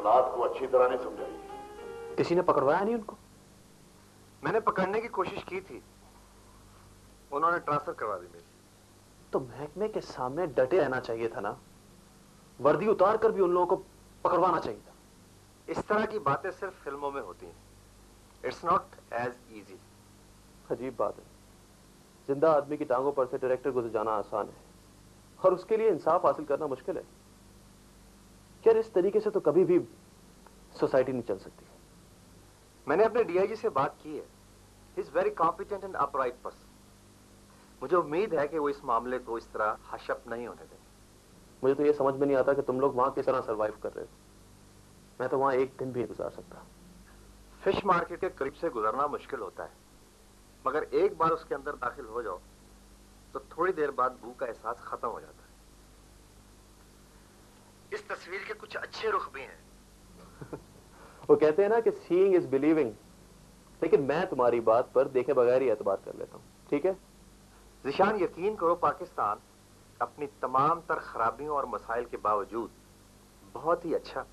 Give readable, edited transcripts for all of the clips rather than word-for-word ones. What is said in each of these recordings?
हालात को अच्छी तरह नहीं समझाई। किसी ने पकड़वाया नहीं उनको? मैंने पकड़ने की कोशिश की थी, उन्होंने ट्रांसफर करवा दी मेरी। तो महकमे के सामने डटे रहना चाहिए था ना, वर्दी उतार कर भी उन लोगों को पकड़वाना चाहिए था। इस तरह की बातें सिर्फ फिल्मों में होती हैं। It's not as easy. अजीब बात है, जिंदा आदमी की टांगों पर से डायरेक्टर गुजर जाना आसान है और उसके लिए इंसाफ हासिल करना मुश्किल है। यार इस तरीके से तो कभी भी सोसाइटी नहीं चल सकती। मैंने अपने डीआईजी से बात की है। He is very competent and upright person. मुझे उम्मीद है कि वो इस मामले को इस तरह हशप नहीं होने देंगे। मुझे तो ये समझ में नहीं आता कि तुम लोग वहां किस तरह सरवाइव कर रहे हो। मैं तो वहां एक दिन भी नहीं गुजार सकता। फिश मार्केट के करीब से गुजरना मुश्किल होता है, मगर एक बार उसके अंदर दाखिल हो जाओ तो थोड़ी देर बाद भूख का एहसास खत्म हो जाता है। इस तस्वीर के कुछ अच्छे रुख भी हैं। वो कहते हैं ना कि सीइंग इज बिलीविंग, लेकिन मैं तुम्हारी बात पर देखे बगैर ही एतबार कर लेता हूं, ठीक है? ज़िशान, यकीन करो, पाकिस्तान अपनी तमाम तर खराबियों और मसाइल के बावजूद बहुत ही अच्छा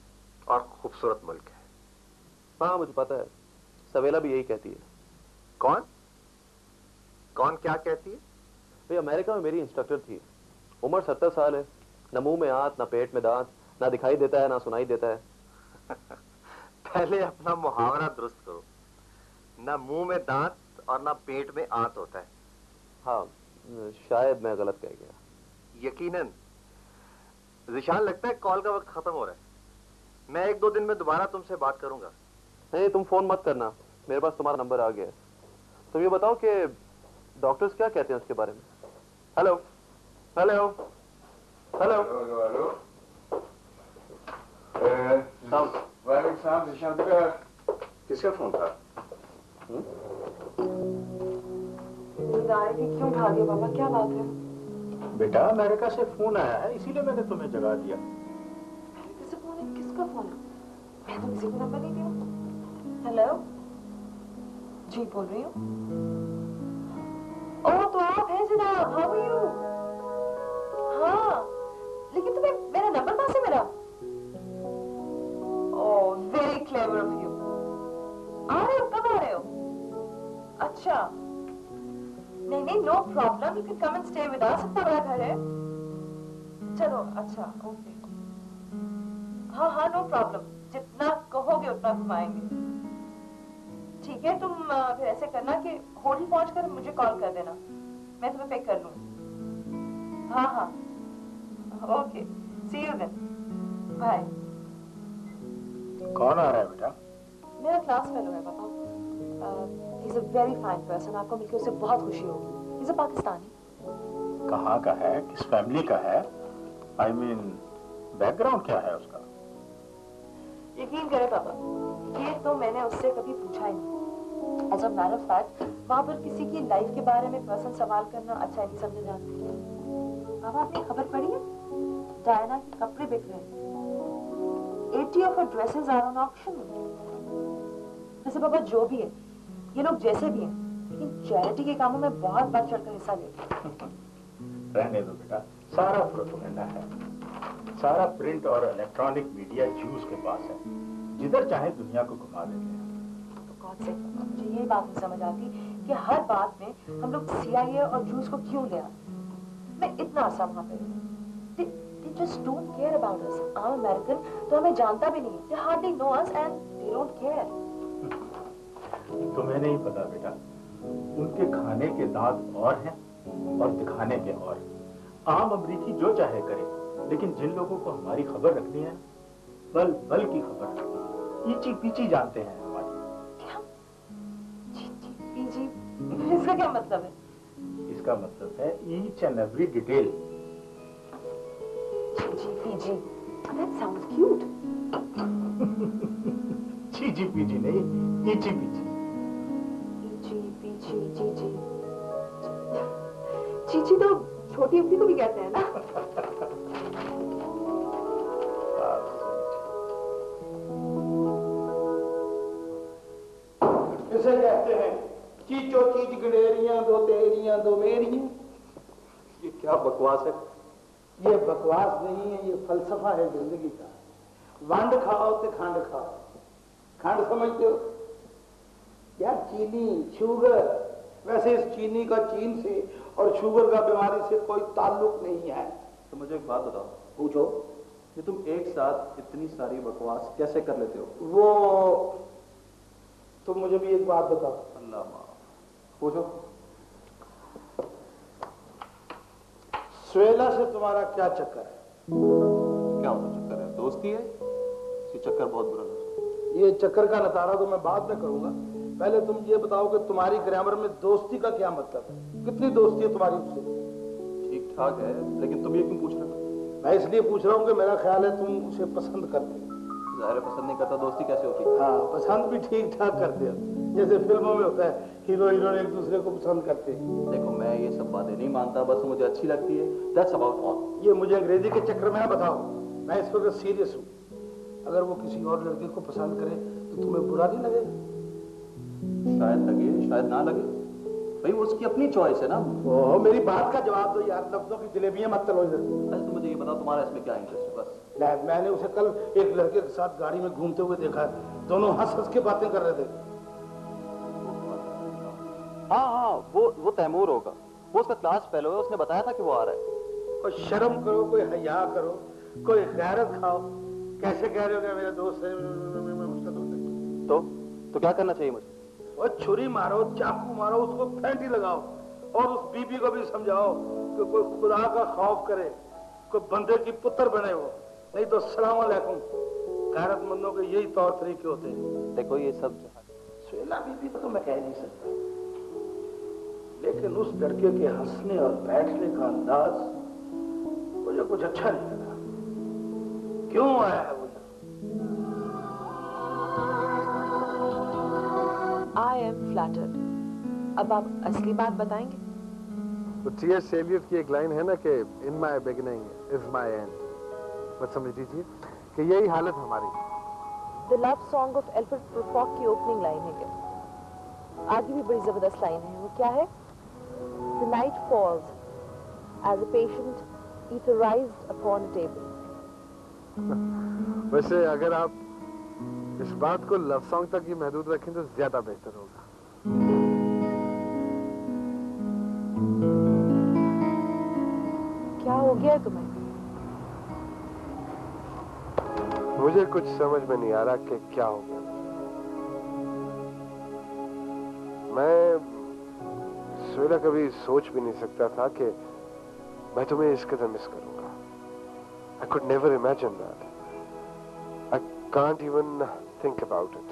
और खूबसूरत मुल्क है। हाँ मुझे पता है, सवेला भी यही कहती है। कौन कौन क्या कहती है? भाई अमेरिका में मेरी इंस्ट्रक्टर थी, उम्र 70 साल है, न मुंह में हाथ, न पेट में दांत, ना दिखाई देता है ना सुनाई देता है। पहले अपना मुहावरा दुरुस्त करो। ना मुंह में दांत और ना पेट में आंत होता है। हाँ शायद मैं गलत कह गया। यकीनन। ज़िशान, लगता है कॉल का वक्त खत्म हो रहा है। मैं 1-2 दिन में दोबारा तुमसे बात करूंगा। नहीं तुम फोन मत करना, मेरे पास तुम्हारा नंबर आ गया है। तुम ये बताओ कि डॉक्टर्स क्या कहते हैं उसके बारे में? हेलो हेलो हेलो वालेकुम सलाम। ज़िशान का किसका फोन था? क्यों उठा दिया पापा, क्या बात है? बेटा अमेरिका से फोन आया है, इसीलिए मैंने तुम्हें जगा दिया। अमेरिका से फोन है? किसका फोन है? मैं तो किसी को नंबर नहीं दिया। हेलो जी, बोल रही हूँ। ओह तो आप हैं जनाब, हाउ आर यू? हाँ लेकिन तुम्हें मेरा नंबर कहाँ से मिला? Oh very clever of you. आ रहे हो? कब आ रहे हो? अच्छा नहीं नहीं, no problem, you can come and stay with us. इतना बड़ा घर है। चलो अच्छा ओके। हाँ हाँ नो प्रॉब्लम, जितना कहोगे उतना घुमाएंगे। ठीक है, तुम फिर ऐसे करना कि होटल पहुंचकर मुझे कॉल कर देना, मैं तुम्हें पिक कर लूंगी। हाँ हाँ okay, see you then, bye. कौन आ रहा है बेटा? मेरा क्लास फेलो है पापा। He is a very fine person, आपको मिलकर उसे बहुत खुशी होगी। He is a Pakistani. कहाँ का है, किस फैमिली का है? आई मीन बैकग्राउंड क्या है उसका? यकीन करें पापा, ये तो मैंने उससे कभी पूछा ही नहीं। As a matter of fact, वहां पर किसी की लाइफ के बारे में पर्सनल सवाल करना अच्छा नहीं समझे जाते। पापा आपने खबर पढ़ी है? डायना के कपड़े बिक रहे हैं। 80 of her dresses are on auction. वैसे पापा जो भी है, ये लोग जैसे भी हैं, लेकिन चैरिटी के कामों में बहुत बढ़ चढ़कर हिस्सा लेते हैं। रहने दो बेटा, सारा प्रोपेगेंडा है, सारा प्रिंट और इलेक्ट्रॉनिक मीडिया जूस के पास है, जिधर चाहे दुनिया को घुमा देते हैं। तो गॉड से मुझे ये बात नहीं समझ आती कि हर बात में हम लोग CIA और जूस को क्यों ले आते हैं। मैं इतना आसान वहां पे they just don't care about us. I'm American, तो हमें जानता भी नहीं। They hardly know us and they don't care. तुम्हें नहीं पता बेटा, उनके खाने के दांत और हैं और दिखाने के और। आम अमरीकी जो चाहे करे, लेकिन जिन लोगों को हमारी खबर रखनी है, पल पल की खबर रखनी है, ईची पीची जानते हैं हमारी। क्या? जी पीजी, इसका क्या मतलब है? इसका मतलब है ईच एंड एवरी डिटेल। जी, that sounds cute. चीजी पीजी नहीं, ईची पीची। चीची तो छोटी अम्मी को भी कहते हैं ना। किसे कहते हैं चीचो चीच गडेरियां, दो तेरियां दो मेरियां। ये क्या बकवास है? ये बकवास नहीं है, ये फलसफा है जिंदगी का। वंड खाओ तो खंड खाओ। खंड समझते हो यार? चीनी, शुगर। वैसे इस चीनी का चीन से और शुगर का बीमारी से कोई ताल्लुक नहीं है। तो मुझे एक बात बताओ। पूछो। कि तुम एक साथ इतनी सारी बकवास कैसे कर लेते हो? वो तुम मुझे भी एक बात बताओ। अल्लाह माफ। पूछो। स्वेला से तुम्हारा क्या चक्कर है? क्या मतलब चक्कर है? दोस्ती है? ये चक्कर बहुत बुरा लगा। ये चक्कर का नतारा तो मैं बाद में करूंगा। पहले तुम ये बताओ कि तुम्हारी ग्रामर में दोस्ती का क्या मतलब है? कितनी दोस्ती है तुम्हारी उससे? ठीक ठाक है, लेकिन तुम ये क्यों पूछ रहे हो? मैं इसलिए पूछ रहा हूँ कि मेरा ख्याल है तुम उसे पसंद करते हो। जाहिर है पसंद नहीं करता, दोस्ती कैसे होती है? हाँ, पसंद भी ठीक ठाक करते हो, जैसे फिल्मों में होता है, हीरो हीरोइन एक दूसरे को पसंद करते हैं। देखो मैं ये सब बातें नहीं मानता, बस मुझे अच्छी लगती है। That's about all. ये मुझे अंग्रेजी के चक्कर में ना बताओ, मैं इस वक्त सीरियस हूँ। अगर वो किसी और लड़के को पसंद करे तो तुम्हें बुरा नहीं लगेगा? शायद लगे, शायद ना लगे, भाई वो उसकी अपनी चॉइस है ना। ओह, मेरी बात का जवाब दो यार, लफ्जों की जलेबियां मत तलो इधर। अच्छा तो मुझे ये बताओ तुम्हारा इसमें क्या इंटरेस्ट है? बस मैंने उसे कल एक लड़के के साथ गाड़ी में घूमते हुए देखा है, दोनों हंस हंस के बातें कर रहे थे। हाँ, वो तैमूर होगा, वो उसका क्लास फेलो है, उसने बताया था कि वो आ रहा है। कोई शर्म करो, कोई हया करो, कोई गैरत खाओ। कैसे कह रहे हो कि मेरा दोस्त है, उसका दोस्त है? तो क्या करना चाहिए मुझे? और छुरी मारो, चाकू मारो, उसको फेंटी लगाओ और उस बीबी को भी समझाओ कि कोई खुदा का खौफ करे, कोई बंदे की पुत्र बने वो, नहीं तो अस्सलाम वालेकुम। गैरतमंदों के यही तौर तरीके होते हैं। देखो ये सब स्वेला बीबी को तो मैं कह नहीं सकता, लेकिन उस लड़के के हंसने और बैठने का अंदाज मुझे कुछ अच्छा नहीं लगा। क्यों आया है वो? I am flattered. अब आप असली बात बताएंगे? तो टी.एस. एलियट की एक लाइन है ना कि in my beginning is my end. बस समझ लीजिए कि यही हालत हमारी। The love song of Alfred Prufrock की ओपनिंग लाइन है क्या? आगे भी बड़ी जबरदस्त लाइन है, वो क्या है? The night falls as a patient etherized upon a table. वैसे अगर आप इस बात को लव सॉन्ग तक ही महदूद रखें तो ज्यादा बेहतर होगा। क्या हो गया तुम्हें? मुझे कुछ समझ में नहीं आ रहा कि क्या हो गया। मैं स्वेला कभी सोच भी नहीं सकता था कि मैं तुम्हें इस कदर मिस करूंगा। I could never imagine that. I can't even think about it.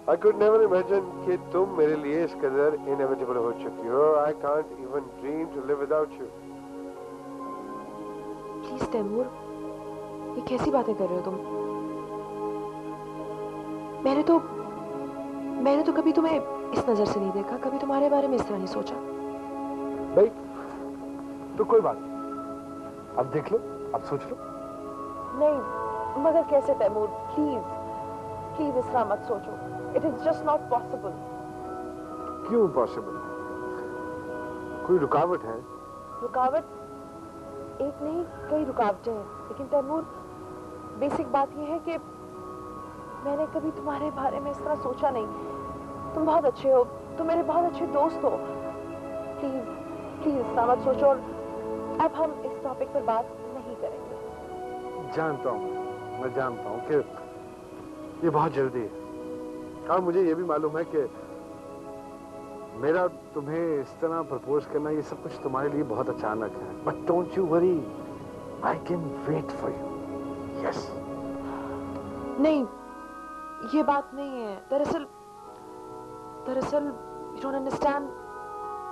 I could never imagine कि तुम मेरे लिए इस कदर inevitable हो चुकी हो। I can't even dream to live without you. Please Taimur, ये कैसी बातें कर रहे हो तुम? मैंने तो कभी तुम्हें इस नजर से नहीं देखा, कभी तुम्हारे बारे में इस तरह नहीं सोचा। भाई तो कोई बात नहीं, अब देख लो, अब सोच लो। नहीं, मगर कैसे तैमूर? प्लीज इस तरह मत सोचो। It is just not possible. क्यों पॉसिबल? कोई रुकावट है? रुकावट एक नहीं, कई रुकावटें हैं, लेकिन तैमूर बेसिक बात यह है कि मैंने कभी तुम्हारे बारे में इस तरह सोचा नहीं। तुम बहुत अच्छे हो, तुम मेरे बहुत अच्छे दोस्त हो। प्लीज इस तरह मत सोचो, और अब हम इस टॉपिक पर बात नहीं करेंगे। जानता हूँ, मैं जानता हूँ कि ये बहुत जल्दी है, और मुझे ये भी मालूम है कि मेरा तुम्हें इस तरह प्रपोज करना, ये सब कुछ तुम्हारे लिए बहुत अचानक है। But don't you worry, I can wait for you. Yes. नहीं, ये बात नहीं है। दरअसल यू डोंट अंडरस्टैंड।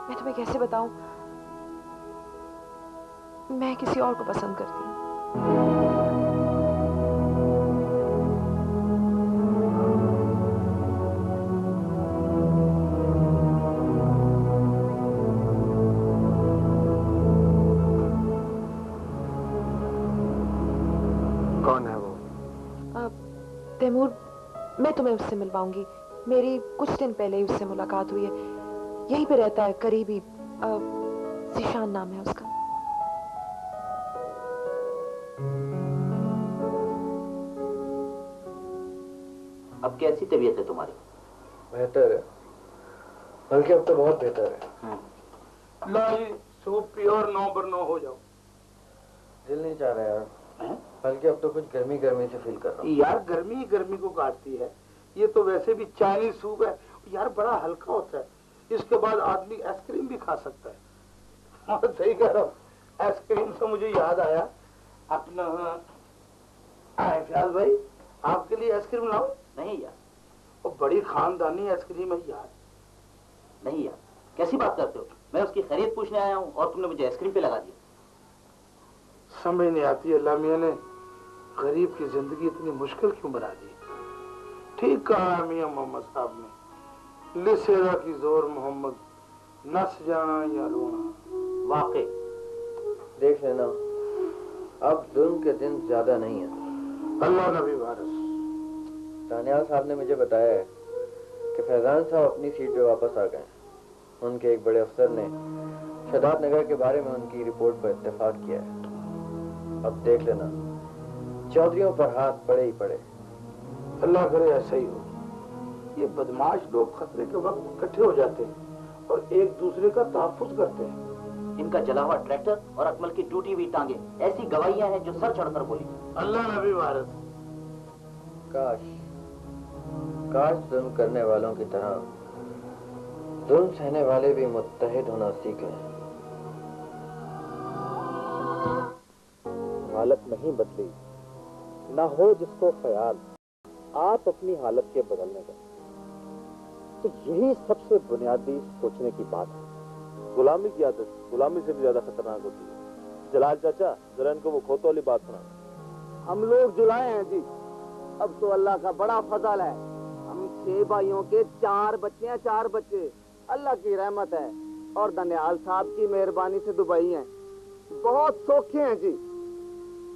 मैं तुम्हें कैसे बताऊं, मैं किसी और को पसंद करती हूँ। कौन है वो? तैमूर, मैं तुम्हें उससे मिलवाऊंगी। मेरी कुछ दिन पहले ही उससे मुलाकात हुई है, यहीं पे रहता है, करीबी। जिशान नाम है उसका। अब कैसी तबीयत है तुम्हारी? बेहतर है, बल्कि अब तो बहुत बेहतर है। लाई सूप पियो और 9/9 हो जाओ। दिल नहीं चाह रहा यार, बल्कि अब तो कुछ गर्मी गर्मी से फील कर रहा हूँ। यार गर्मी ही गर्मी को काटती है। ये तो वैसे भी चाइनीज सूप है यार, बड़ा हल्का होता है। इसके बाद आदमी आइसक्रीम भी खा सकता है। हाँ सही कह रहा हूँ। आइसक्रीम से मुझे याद आया अपना फयाज भाई, आपके लिए आइसक्रीम लाऊं? नहीं यार। वो बड़ी खानदानी आइसक्रीम है यार। नहीं यार, कैसी बात करते हो? मैं उसकी खैरियत पूछने आया हूँ और तुमने मुझे आइसक्रीम पे लगा दिया। समझ नहीं आती अल्लाह मियां ने गरीब की जिंदगी इतनी मुश्किल क्यों बना दी। ठीक कहा मियां मोहम्मद साहब ने, लिसेरा की जोर मोहम्मद, नस जाना या रोना। वाकई देख लेना, अब जुल्म के दिन ज्यादा नहीं है। अल्लाह नबी वारिस। दानियाल साहब ने मुझे बताया है कि फैजान साहब अपनी सीट पे वापस आ गए। उनके एक बड़े अफसर ने शदाब नगर के बारे में उनकी रिपोर्ट पर इत्तेफाक किया है। अब देख लेना, चौधरियों पर हाथ पड़े ही पड़े। अल्लाह करे ऐसा ही हो। ये बदमाश लोग खतरे के वक्त इकट्ठे हो जाते हैं और एक दूसरे का तहफ्फुज करते हैं। इनका जला हुआ ट्रैक्टर और अकमल की टूटी हुई टांगे ऐसी गवाहियां हैं जो सर चढ़कर बोली। अल्लाह नबी वारिस। काश काश जुल्म करने वालों की तरह जुल्म सहने वाले भी मुत्तहिद होना सीख लें। हालत नहीं बदली, ना हो जिसको ख्याल आप अपनी हालत के बदलने का। तो यही सबसे बुनियादी सोचने की बात है। गुलामी की आदत गुलामी से भी ज्यादा खतरनाक होती है। जलाल चाचा, जरा इनको वो खोतो वाली बात सुना। हम लोग जुलाए हैं जी। अब तो अल्लाह का बड़ा फजल है। हम 6 भाइयों के 4 बच्चे हैं, 4 बच्चे। अल्लाह की रहमत है और दनियाल साहब की मेहरबानी से दुबई हैं। बहुत सौखे हैं जी।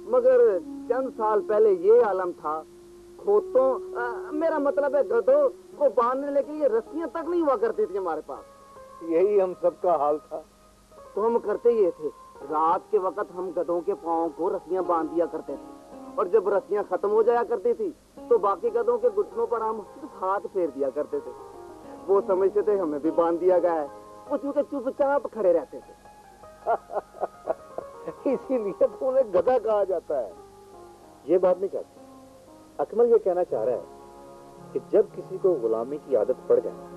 मगर चंद साल पहले ये आलम था, खोतों मेरा मतलब है गधों को बांधने के लिए रस्सियां तक नहीं हुआ करती थी हमारे पास। यही हम सबका हाल था। तो हम करते ये थे, रात के वक्त हम गधों के पाँव को रस्सियां बांध दिया करते थे और जब रस्सियां खत्म हो जाया करती थी तो बाकी गधों के घुटनों पर हम हाथ फेर दिया करते थे। वो समझते थे हमें भी बांध दिया गया है, वो चूंकि चुपचाप खड़े रहते थे। इसीलिए तो उन्हें गधा कहा जाता है। ये बात नहीं चाहती। अकमल ये कहना चाह रहा है कि जब किसी को गुलामी की आदत पड़ जाए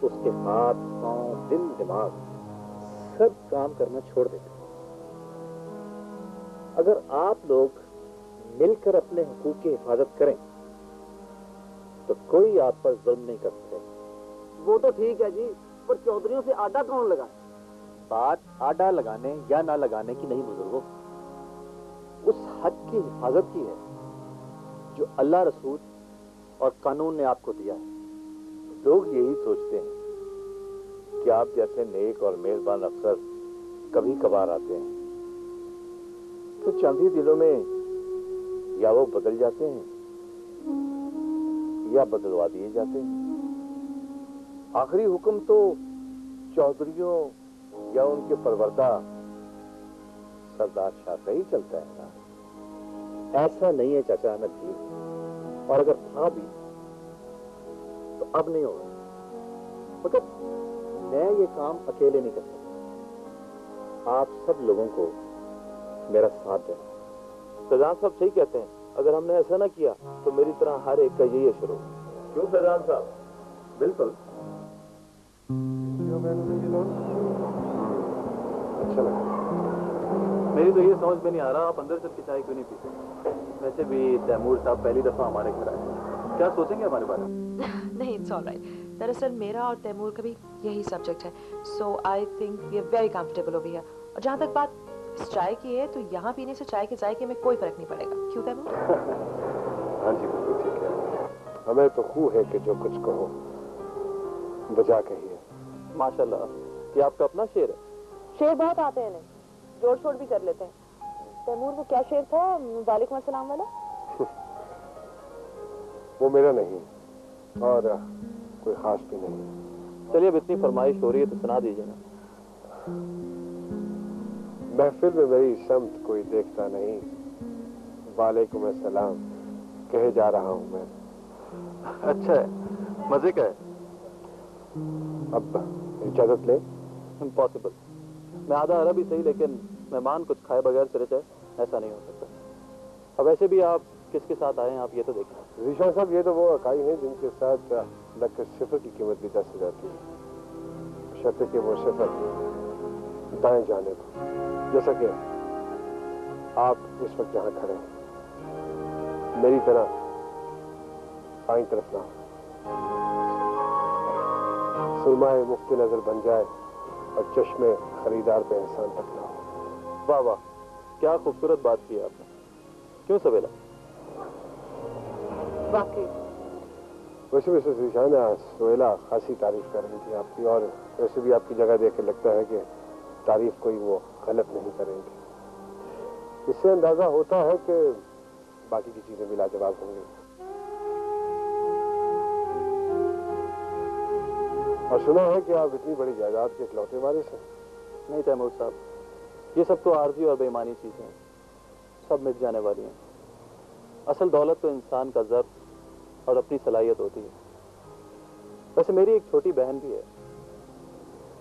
तो उसके हाथ, पांव, दिल, दिमाग सब काम करना छोड़ देते। अगर आप लोग मिलकर अपने हुकूक की हिफाजत करें तो कोई आप पर जुल्म नहीं कर सकता। वो तो ठीक है जी, पर चौधरियों से आटा कौन लगाए? बात आटा लगाने या ना लगाने की नहीं बुजुर्गों, उस हक की हिफाजत की है जो अल्लाह, रसूल और कानून ने आपको दिया है। लोग यही सोचते हैं कि आप जैसे नेक और मेहरबान अफसर कभी कभार आते हैं तो चंद ही दिनों में या वो बदल जाते हैं या बदलवा दिए जाते हैं। आखिरी हुक्म तो चौधरियों या उनके परवरदा सरदार शाह का ही चलता है ना। ऐसा नहीं है चाचा अहमद जी, और अगर था भी तो अब नहीं होगा। मगर मैं ये काम अकेले नहीं कर सकता। आप सब लोगों को मेरा साथ देना। फैजान साहब सही कहते हैं, अगर हमने ऐसा ना किया तो मेरी तरह हर एक का यही असर होगा। क्यों फैजान साहब? बिल्कुल। अच्छा लगा। मेरी तो ये समझ में नहीं आ रहा, आप अंदर से चाय क्यों नहीं पीते? वैसे भी तैमूर साहब पहली दफा हमारे घर आए, क्या सोचेंगे हमारे बारे में? नहीं, इट्स ऑलराइट। दरअसल मेरा और तैमूर का भी यही सब्जेक्ट है, so I think we are very comfortable over here. और जहाँ तक बात इस चाय की है तो यहाँ पीने से चाय के जायके में कोई फर्क नहीं पड़ेगा, क्यों तैमूर? हाँ जी बिल्कुल ठीक है। हमें तो खूब है कि जो कुछ कहो बजा कहिए। माशाल्लाह, ये आपका अपना शेर है। शेर बहुत आते हैं, जोड़ छोड़ भी कर लेते हैं। तैमूर वो क्या शेर था वालेकुम अस्सलाम वाला? वो मेरा नहीं और कोई खास भी नहीं। चलिए अब इतनी फरमाइश हो रही है तो सुना दीजिए ना। महफिल में मेरी समत कोई देखता नहीं, वालेकुम अस्सलाम कहे जा रहा हूं मैं। अच्छा है, मजे का है। अब इजाजत ले। इम्पॉसिबल। मैं आधा अरब ही सही, लेकिन मेहमान कुछ खाए बगैर चले जाए, ऐसा नहीं हो सकता। अब वैसे भी आप किसके साथ आए हैं, आप ये तो देखें। ज़ीशान साहब, ये तो वो अकाई हैं जिनके साथ लगकर सिफर की कीमत भी 10,000 थी, शर्त कि वो सिफर दाएं जाने को, जैसा कि आप इस वक्त जहां खड़े हैं, मेरी तरह बाईं तरफ ना हो, सुरमाए मुफ्त नजर बन जाए और चश्मे खरीदार पे एहसान तक ना हो। वाह वाह, क्या खूबसूरत बात की आपने। क्यों सवेला? वाकई वैसे भी ज़ीशान, सोहेला खासी तारीफ कर रही थी आपकी, और वैसे भी आपकी जगह देख के लगता है कि तारीफ कोई वो गलत नहीं करेंगे। इससे अंदाजा होता है कि बाकी की चीजें भी लाजवाब होंगी। और सुना है कि आप इतनी बड़ी जायदाद के इकलौते वारिस हैं। नहीं तैमूर साहब, ये सब तो आरज़ी और बेईमानी चीजें हैं, सब मिट जाने वाली हैं। असल दौलत तो इंसान का ज़ब्त और अपनी सलाहियत होती है। वैसे मेरी एक छोटी बहन भी है,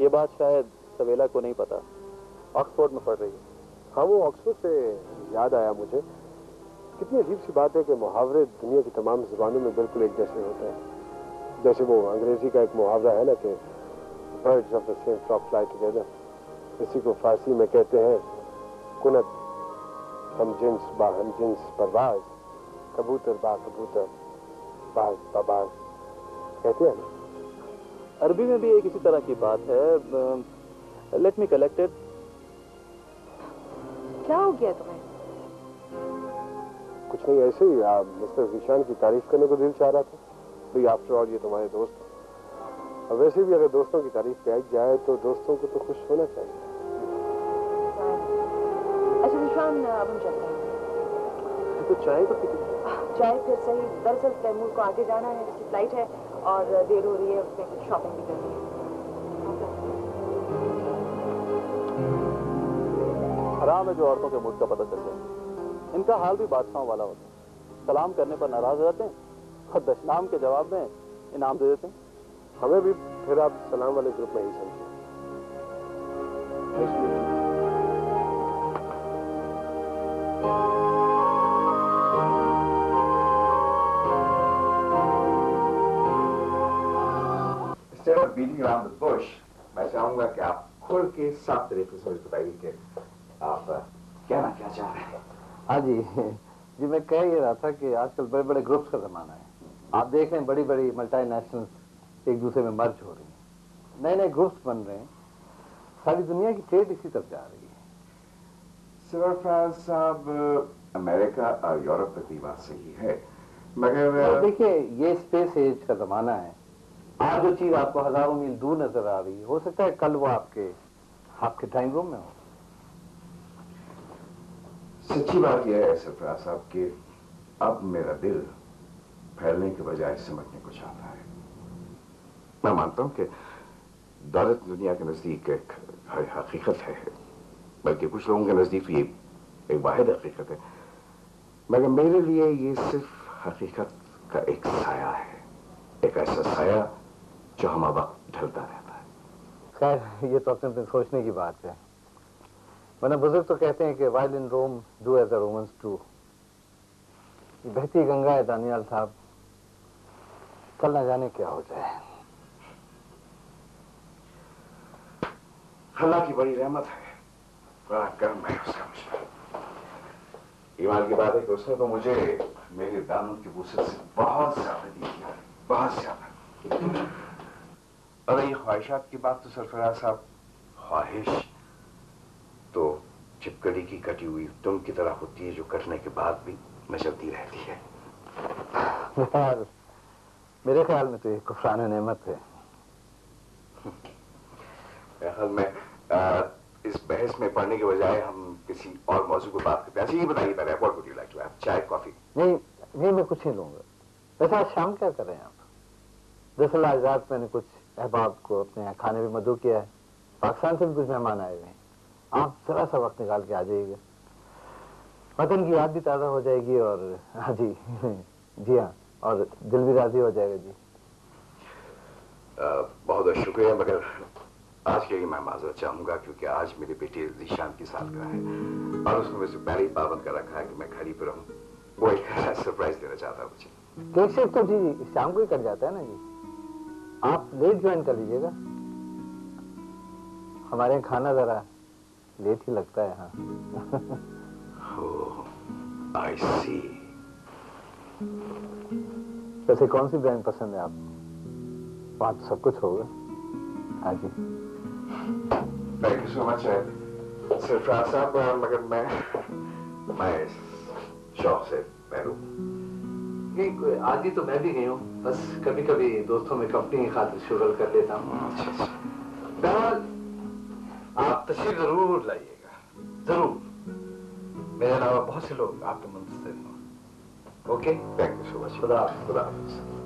ये बात शायद सवेला को नहीं पता, ऑक्सफोर्ड में पढ़ रही है। हाँ, वो ऑक्सफोर्ड से याद आया मुझे, कितनी अजीब सी बात है कि मुहावरे दुनिया की तमाम जुबानों में बिल्कुल एक जैसे होते हैं। जैसे वो अंग्रेजी का एक मुहावरा है ना कि birds of the same flock fly together, इसी को फारसी में कहते हैं कुनत हम जिन्स बा हम जिन्स परवाज, कबूतर बा कबूतर बाज बाबाज कहते हैं ना। अरबी में भी एक इसी तरह की बात है। Let me collect it. क्या हो गया तुम्हें? कुछ नहीं, ऐसे ही मिस्टर ज़ीशान की तारीफ करने को दिल चाह रहा था। भाई आफ्टर ऑल ये तुम्हारे दोस्त हैं, और वैसे भी अगर दोस्तों की तारीफ पे जाए तो दोस्तों को तो खुश होना चाहिए। अच्छा ज़ीशान, अब हम चलते हैं। तो चाय तो पीती। चाय फिर सही। दरअसल तैमूर को आगे जाना है, उसकी फ्लाइट है और देर हो रही है, उसने कुछ शॉपिंग भी करनी है। हराम है जो औरतों के मूड का पता चल जाए। इनका हाल भी बादशाहों वाला होता है, सलाम करने पर नाराज हो जाते हैं और दशनाम के जवाब में इनाम दे देते हैं। हमें भी फिर आप सलाम वाले ग्रुप में ही समझे। Instead of beating around the bush, मैं चाहूंगा कि आप खुल के साफ तरीके से मुझे बताइए कि आप कहना क्या चाह रहे हैं। हाँ जी जी, मैं कह ये रहा था कि आजकल बड़े बड़े ग्रुप्स का जमाना है। आप देख रहे हैं बड़ी बड़ी मल्टीनेशनल्स एक दूसरे में मर्ज हो रही हैं, नए नए ग्रुप्स बन रहे हैं, सारी दुनिया की ट्रेड इसी तरफ जा रही है। सरफराज साहब, अमेरिका और यूरोप की बात सही है, मगर देखिए ये स्पेस एज का जमाना है। आज जो चीज आपको हजारों मील दूर नजर आ रही है, हो सकता है कल वो आपके ड्राइंग रूम में हो। सच्ची बात यह है सरफराज साहब कि अब मेरा दिल फैलने के बजाय सिमटने को चाहता है। मैं मानता हूं कि दौलत दुनिया के नजदीक एक हकीकत है, बल्कि कुछ लोगों के नजदीक तो ये एक वाहिद हकीकत है, मगर मेरे लिए ये सिर्फ हकीकत का एक साया है, एक ऐसा साया जो हम वक्त ढलता रहता है। खैर ये तो अपने सोचने की बात है, वरना बुजुर्ग तो कहते हैं कि while in Rome do as the Romans do. बहती गंगा है दानियाल साहब, कल ना जाने क्या हो जाए। अल्लाह की बड़ी रहमत है, बड़ा कर्म है उसका मुझ पर। ईमान की बात है कि उसने तो मुझे मेरे दामन की वुसअत से बहुत ज्यादा दी है, बहुत ज्यादा। और ये ख्वाहिशात की बात तो सरफराज साहब, ख्वाहिश तो चिपकली की कटी हुई तुम की तरह होती है जो कटने के बाद भी मचलती रहती है। मेरे ख्याल में तो ये कुफरान नेमत है। ख्याल में इस बहस में पढ़ने के बजाय हम किसी और मौजू पर बात करते हैं। अच्छा ये बताइए पहले, what would you like to have, chai coffee? नहीं मैं कुछ नहीं लूंगा। वैसे आज शाम क्या कर रहे हैं आप? दरअसल आज रात मैंने कुछ अहबाब को अपने यहाँ खाने में मदऊ किया है, पाकिस्तान से भी कुछ मेहमान आए हुए हैं। आप जरा सा वक्त निकाल के आ जाइएगा, वतन की याद भी ताज़ा हो जाएगी। और हाँ जी जी हाँ, और दिल भी राजी हो जाएगा जी। बहुत बहुत शुक्रिया, मगर आज के लिए मैं माजरत चाहूंगा क्योंकि आज मेरी बेटी जीशान की सालगिरह है और उसने मुझे पहले ही पाबंद कर रखा है कि मैं खड़ी पे रहूं। वो एक सरप्राइज देना चाहता है मुझे। केक शेक तो जी शाम को ही कट जाता है ना जी, आप लेट ज्वाइन कर लीजिएगा। हमारे यहाँ खाना जरा लेट ही लगता है। हाँ आई सी। वैसे कौन सी ब्रांड पसंद है आप? वहाँ तो सब कुछ होगा। हाँ जी। Thank you so much Sarfaraz sahab, मगर मैं शौक से पहलू नहीं, आज ही तो मैं भी गई हूँ, बस कभी कभी दोस्तों में कंपनी की खातिर शुगल कर लेता हूँ। अच्छा। बहरहाल आप तशरीफ जरूर लाइएगा, जरूर। मेरे अलावा बहुत से लोग आपके मुंतज़िर हैं। Okay, thank you so much. खुदा हाफ़िज़।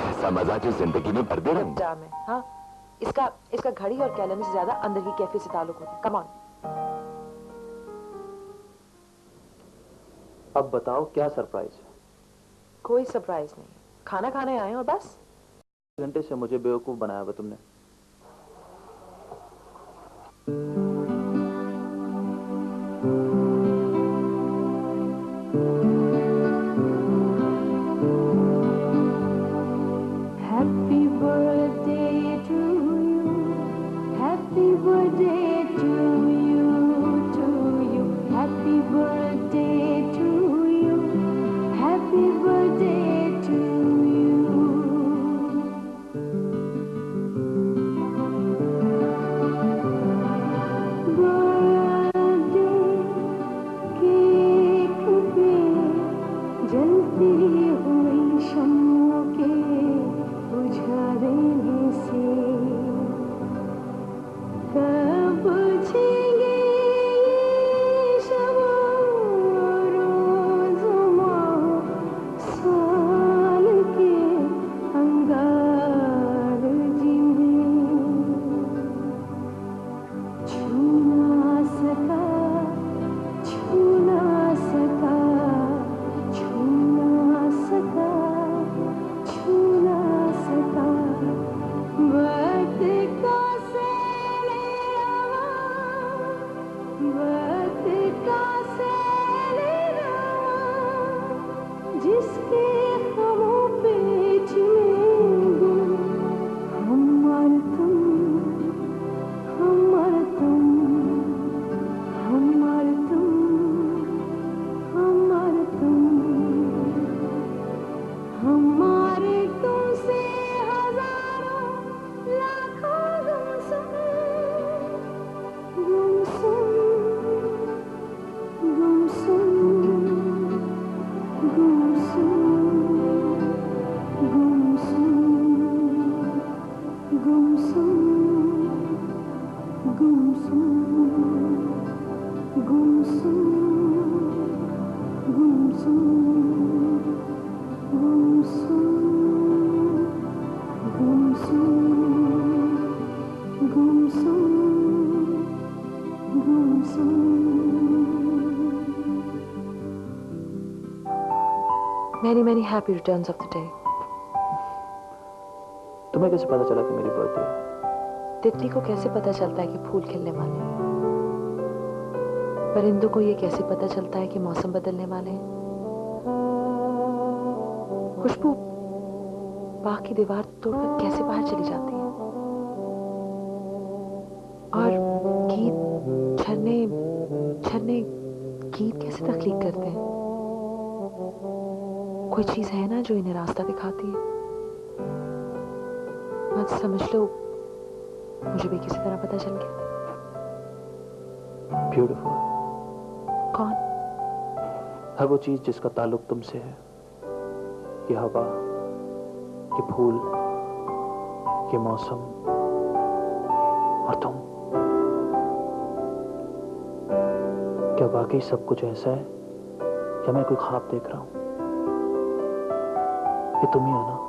ऐसा मजा जो जिंदगी में भर दे रहे हैं। जाम है। हाँ, इसका घड़ी और कैलेंडर से ज्यादा अंदर की कैफे से ताल्लुक होता है। Come on. अब बताओ क्या सरप्राइज है? कोई सरप्राइज नहीं, खाना खाने आए और बस। घंटे से मुझे बेवकूफ बनाया हुआ तुमने। Many happy returns of the day. तुम्हें कैसे पता चला कि मेरी बर्थडे है? तितली को कैसे पता चलता है कि फूल खिलने वाले हैं? परिंदों को ये कैसे पता चलता है कि मौसम बदलने वाले हैं? खुशबू बाग की दीवार तोड़कर कैसे बाहर चली जाती है? और गीत झरने गीत कैसे तख्लीक करते हैं? कोई चीज है ना जो इन्हें रास्ता दिखाती है। मत समझ लो मुझे भी किसी तरह पता चल गया। ब्यूटीफुल। कौन? हर वो चीज जिसका ताल्लुक तुमसे है, ये हवा, ये फूल, ये मौसम और तुम, क्या वाकई सब कुछ ऐसा है या मैं कोई ख्वाब देख रहा हूं? ये तुम ही हो ना?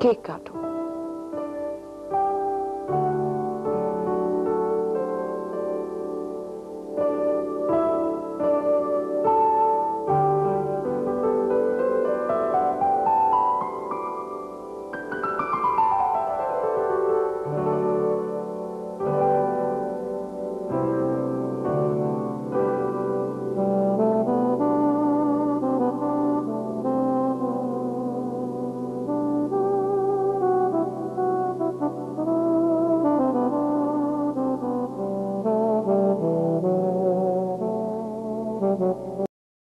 केक काटो।